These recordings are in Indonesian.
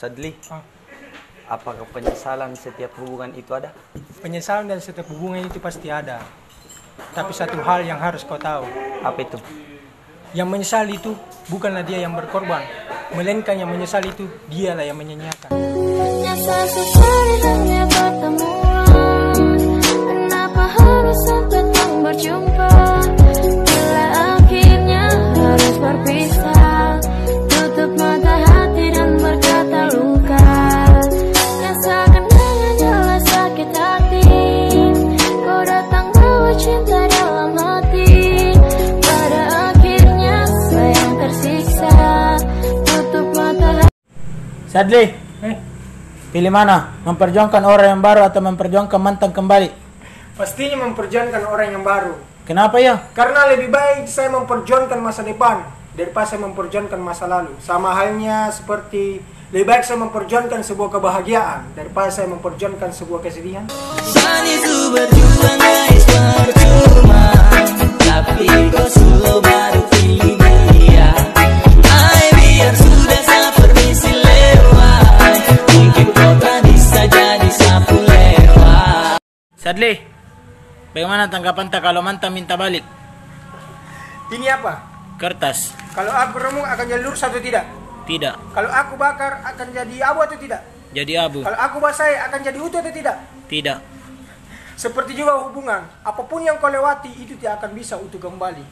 Sadli, apakah penyesalan setiap hubungan itu ada? Penyesalan dari setiap hubungan itu pasti ada. Tapi satu hal yang harus kau tahu. Apa itu? Yang menyesal itu bukanlah dia yang berkorban, melainkan yang menyesal itu dialah yang menyanyiakan. Nyesal sekali hanya pertemuan, kenapa harus sampai tak berjumpa? Bila akhirnya harus berpisah, tutup mata hati dan berkata luka. Rasakan dengan jelas sakit hati, kau datang bawa cinta dalam hati. Pada akhirnya sayang tersiksa, tutup mata hati. Sadli, pilih mana? Memperjuangkan orang yang baru atau memperjuangkan mantan kembali? Pastinya memperjuangkan orang yang baru. Kenapa ya? Karena lebih baik saya memperjuangkan masa depan daripada saya memperjuangkan masa lalu. Sama halnya seperti lebih baik saya memperjuangkan sebuah kebahagiaan daripada saya memperjuangkan sebuah kesedihan. Itu berjuang guys percuma, tapi kau selalu baru pilih dia. Biar sudah saya permisi lewat, mungkin kau tak bisa jadi sapu lewat. Sadli, bagaimana tanggapan tak kalau mantan minta balik? Ini apa? Kertas. Kalau aku remuk akan jadi lurus atau tidak? Tidak. Kalau aku bakar akan jadi abu atau tidak? Jadi abu. Kalau aku basahi akan jadi utuh atau tidak? Tidak. Seperti juga hubungan, apapun yang kau lewati itu tidak akan bisa utuh kembali.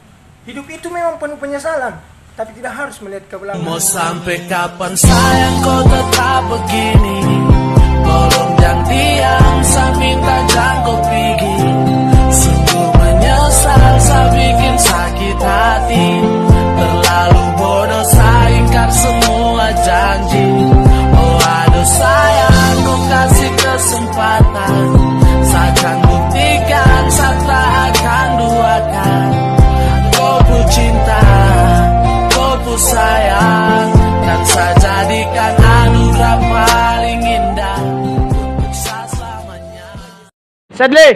Hidup itu memang penuh penyesalan, tapi tidak harus melihat ke belakang. Mau sampai kapan sayang kau tetap begini? Tolong jangan diam, saya minta jangan kau pergi. Sungguh menyesal, saya bikin sakit hati. Terlalu bodoh saya ingkar semua janji. Oh aduh sayang, kau kasih kesempatan. Saya akan buktikan, saya tak akan duakan. Kau pun cinta, kau pun sayang, dan saya jadikan anugerah paling indah untuk saya selamanya. Sadli,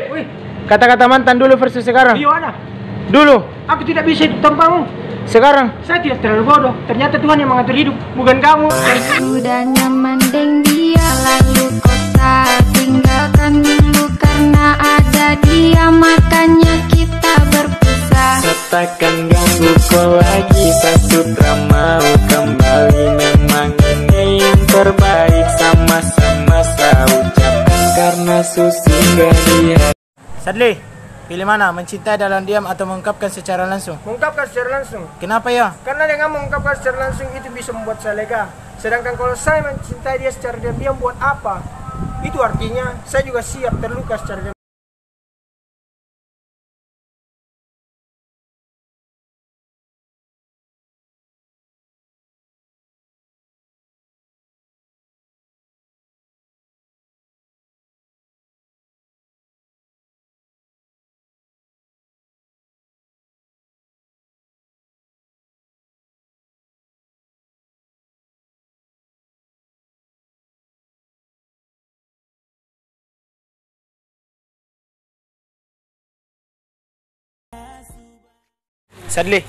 kata-kata mantan dulu versus sekarang. Yohana, Dulu, aku tidak bisa hidup tanpamu. sekarang. Saya tidak terlalu bodoh. Ternyata Tuhan yang mengatur hidup, bukan kamu. Sudah nyaman dengan dia, lalu kau tak tinggalkan dulu. Karena ada dia makanya kita berpisah. Takkan ganggu kau lagi, saya sudah mau kembali. Memang ini yang terbaik, sama-sama saya ucapkan karena susinggah dia. Sadli, pilih mana? Mencintai dalam diam atau mengungkapkan secara langsung? Mengungkapkan secara langsung. Kenapa ya? Karena dengan mengungkapkan secara langsung itu bisa membuat saya lega. Sedangkan kalau saya mencintai dia secara diam-diam, buat apa? Itu artinya saya juga siap terluka secara diam. Sadli,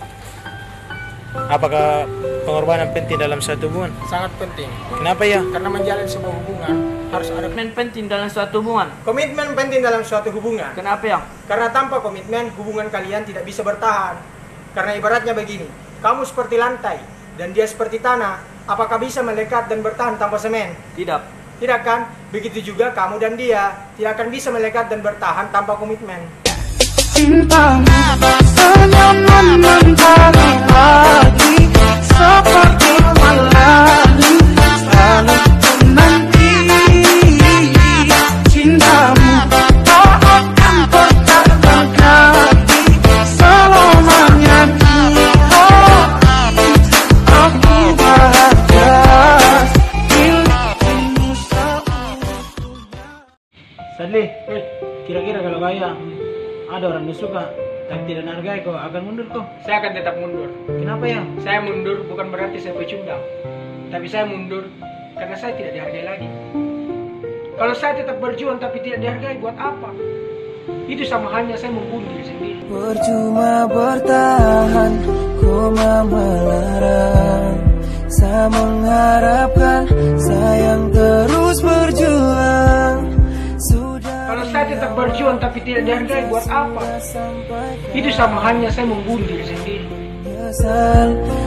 apakah pengorbanan penting dalam suatu hubungan? Sangat penting. Kenapa ya? Karena menjalin sebuah hubungan harus ada penting dalam suatu hubungan. komitmen penting dalam suatu hubungan. Kenapa ya? Karena tanpa komitmen hubungan kalian tidak bisa bertahan. Karena ibaratnya begini, kamu seperti lantai dan dia seperti tanah. Apakah bisa melekat dan bertahan tanpa semen? Tidak. Tidak kan? Begitu juga kamu dan dia tidak akan bisa melekat dan bertahan tanpa komitmen. Cintamu hanya mencari lagi seperti malam selalu menanti. Cintamu tak akan pernah terganti selamanya di hati. Aku bahagia milikmu seutuhnya. Sadli, kira-kira kalau kaya ada orang yang suka tapi tidak menghargai, kau akan mundur kok? Saya akan tetap mundur. Kenapa ya? Saya mundur bukan berarti saya pecundang, tapi saya mundur karena saya tidak dihargai lagi. Kalau saya tetap berjuang tapi tidak dihargai, buat apa? Itu sama halnya saya membunuh diri sendiri. Percuma bertahan, koma melarang. Saya mengharapkan sayang terus berjuang. Kalau saya tetap berjuang tapi tidak dihargai, buat apa? Itu sama halnya saya membunuh diri sendiri.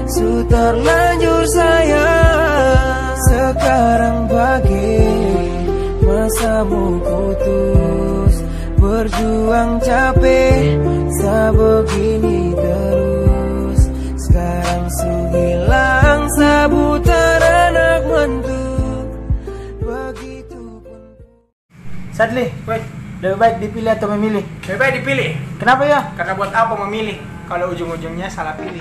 Su terlanjur sayang, sekarang bagi masamu putus. Berjuang capek, saya begini terus. Sekarang su hilang, saya buta anak mantu. Begitupun. Sadli, lebih baik dipilih atau memilih? Lebih baik dipilih. Kenapa ya? Karena buat apa memilih kalau ujung-ujungnya salah pilih?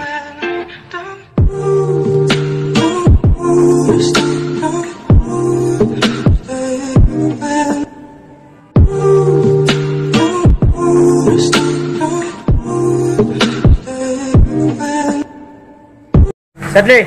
Sadli,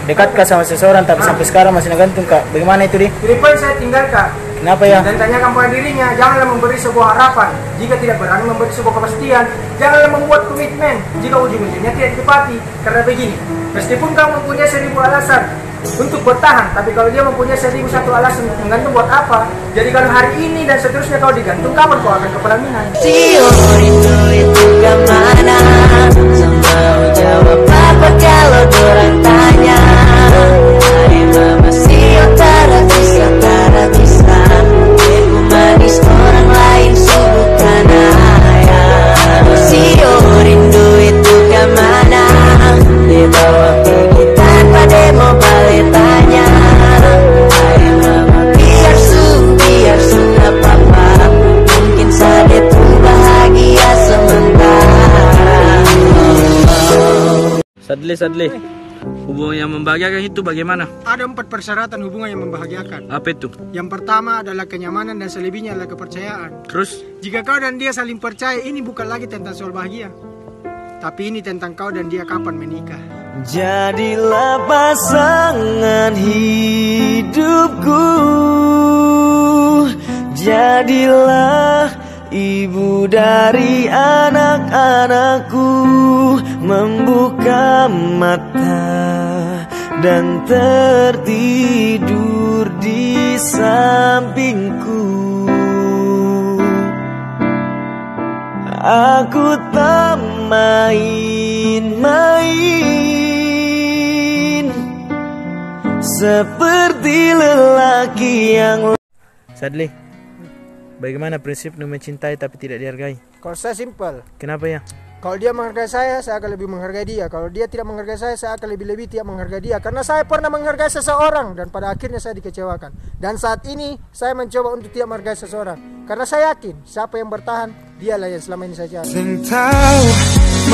dekat kah sama seseorang tapi sampai sekarang masih ngegantung kak? Bagaimana itu, Di? Telepon saya tinggalkan Kenapa ya? dan tanyakan pada dirinya, janganlah memberi sebuah harapan jika tidak berani memberi sebuah kepastian. Janganlah membuat komitmen jika ujung-ujungnya tidak ditepati. Karena begini, meskipun kamu mempunyai 1000 alasan untuk bertahan, tapi kalau dia mempunyai 1001 alasan untuk menggantung, buat apa? Jadi kalau hari ini dan seterusnya kau digantung, kapan kau akan ke pelaminan? Rindu itu kemana? Mau jawab apa kalau orang tanya? Hari mama sio tara bisa Ibu manis orang lain sebutkan ayah. Sio rindu itu kemana? Dibawa pergi tanpa demo balik tanya. Hari mama biar su gak apa-apa. Mungkin saja tuh bahagia sementara. Sadli, hubungan yang membahagiakan itu bagaimana? Ada 4 persyaratan hubungan yang membahagiakan. Apa itu? Yang pertama adalah kenyamanan dan selebihnya adalah kepercayaan. Terus? Jika kau dan dia saling percaya, ini bukan lagi tentang soal bahagia, tapi ini tentang kau dan dia kapan menikah. Jadilah pasangan hidupku, jadilah ibu dari anak-anakku. Membuka mata dan tertidur di sampingku. Aku tak main-main seperti lelaki yang. Sadli, bagaimana prinsipmu mencintai tapi tidak dihargai? Kalau saya simpel, Kenapa ya? kalau dia menghargai saya akan lebih menghargai dia. Kalau dia tidak menghargai saya akan lebih-lebih tidak menghargai dia. Karena saya pernah menghargai seseorang dan pada akhirnya saya dikecewakan. Dan saat ini saya mencoba untuk tidak menghargai seseorang. Karena saya yakin siapa yang bertahan, dialah yang selama ini saya cari. Tahu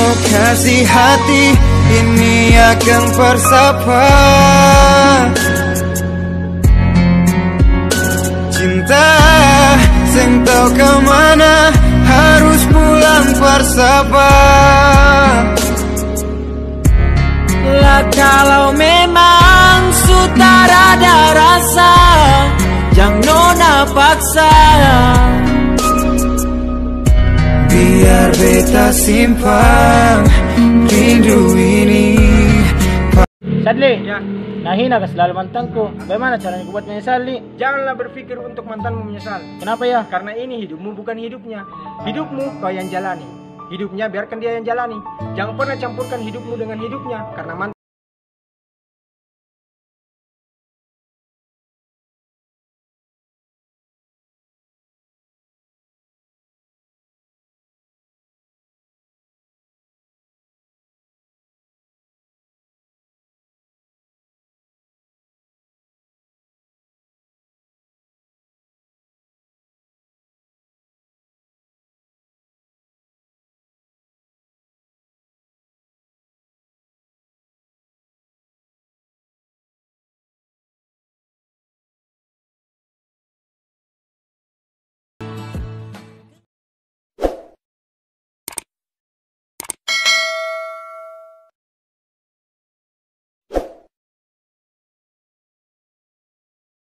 mau kasih hati ini akan bersapa. Cinta sing tau kemana harus pulang bersama. Lah kalau memang sudah ada rasa, jangan nona paksa. Biar beta simpan rindu ini. Sadli, Ya, nahina ka selalu mantanku. Bagaimana caranya ku buat menyesali? janganlah berpikir untuk mantanmu menyesal. Kenapa ya? Karena ini hidupmu bukan hidupnya. Hidupmu kau yang jalani. Hidupnya biarkan dia yang jalani. Jangan pernah campurkan hidupmu dengan hidupnya. Karena mantan